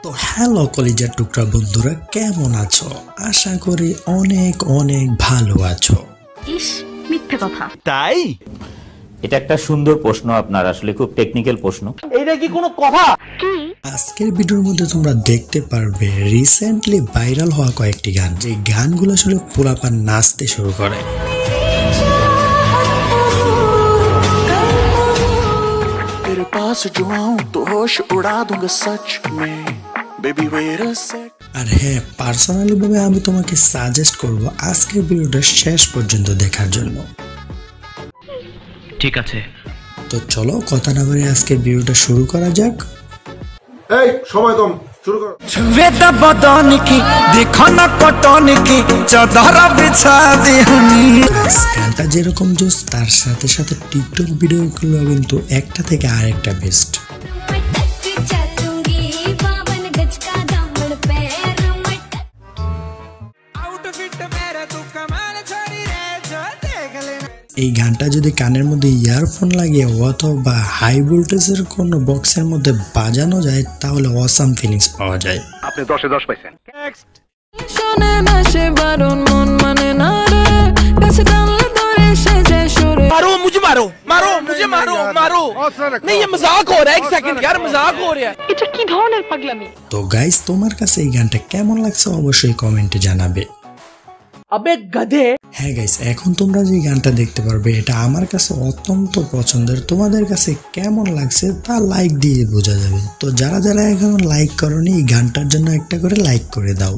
তো হ্যালো কলিজার টুকরা বন্ধুরা, কেমন আছো? আশা করি অনেক অনেক ভালো আছো। ইস, মিথ্যে কথা। তাই এটা একটা সুন্দর প্রশ্ন, আপনার আসলে খুব টেকনিক্যাল প্রশ্ন। এটা কি কোনো কথা? আজকের ভিডিওর মধ্যে তোমরা দেখতে পারবে রিসেন্টলি ভাইরাল হওয়া কয়েকটি গান, যে গানগুলো আসলে পোলাপান নাচতে শুরু করে। আর হ্যাঁ, পার্সোনালি ভাবে আমি তোমাকে সাজেস্ট করব আজকের ভিডিওটা শেষ পর্যন্ত দেখার জন্য। ঠিক আছে, তো চলো কথা না বলে আজকের ভিডিওটা শুরু করা যাক। এই সময় কম, শুরু করো। বেদা বদন কি দেখো না কটন কি চাদরা বিছা দিহনি। গানটা যেরকম জোস, তার সাথে সাথে টিকটক ভিডিওগুলো কিন্তু একটা থেকে আরেকটা বেস্ট। এই গানটা যদি কানের মধ্যে ইয়ারফোন লাগিয়ে অথবা হাই ভোল্টেজের কোনো বক্সের মধ্যে বাজানো যায় তাহলে অসাম ফিলিংস পাওয়া যায়। আপনি 10 এ 10 পাইছেন। मारो मुझे, मारो मारो मुझे, मारो मारो। नहीं, ये मजाक हो रहा है। एक सेकंड यार, मजाक हो रहा है। এটা কি ধরনের পাগলামি? তো গাইস, তোমার কাছে এই গানটা কেমন লাগছে অবশ্যই কমেন্টে জানাবে। अबे गधे। হ্যাঁ গাইস, এখন তোমরা যে গানটা দেখতে পারবে এটা আমার কাছে অত্যন্ত পছন্দের। তোমাদের কাছে কেমন লাগছে তা লাইক দিয়ে বোঝা যাবে। তো যারা যারা এখন লাইক করোনি, এই গানটার জন্য একটা করে লাইক করে দাও।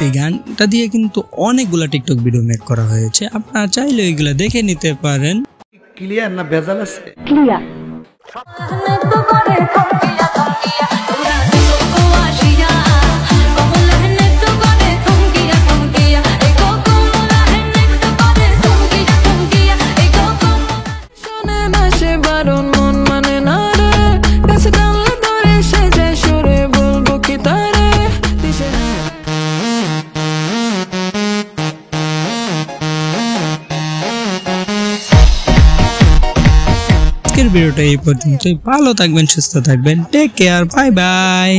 এই গানটা দিয়ে কিন্তু অনেকগুলা টিকটক ভিডিও মেক করা হয়েছে, আপনারা চাইলে এগুলা দেখে নিতে পারেন। ক্লিয়ার না ভেজাল আছে? ক্লিয়ার। আজকের ভিডিওটা এই পর্যন্তই। ভালো থাকবেন, সুস্থ থাকবেন, টেক কেয়ার, বাই বাই।